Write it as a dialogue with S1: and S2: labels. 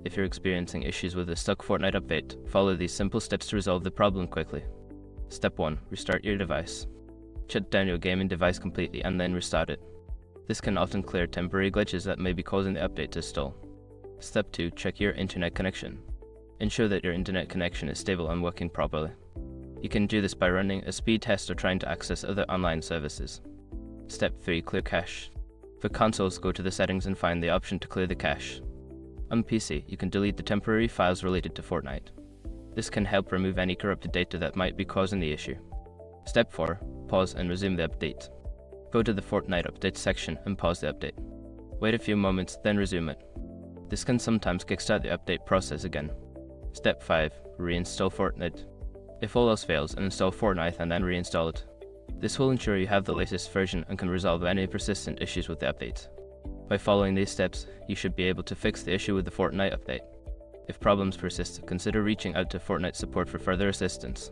S1: If you're experiencing issues with a stuck Fortnite update, follow these simple steps to resolve the problem quickly. Step 1. Restart your device. Shut down your gaming device completely and then restart it. This can often clear temporary glitches that may be causing the update to stall. Step 2. Check your internet connection. Ensure that your internet connection is stable and working properly. You can do this by running a speed test or trying to access other online services. Step 3. Clear cache. For consoles, go to the settings and find the option to clear the cache. On PC, you can delete the temporary files related to Fortnite. This can help remove any corrupted data that might be causing the issue. Step 4. Pause and resume the update. Go to the Fortnite update section and pause the update. Wait a few moments, then resume it. This can sometimes kickstart the update process again. Step 5. Reinstall Fortnite. If all else fails, uninstall Fortnite and then reinstall it. This will ensure you have the latest version and can resolve any persistent issues with the update. By following these steps, you should be able to fix the issue with the Fortnite update. If problems persist, consider reaching out to Fortnite support for further assistance.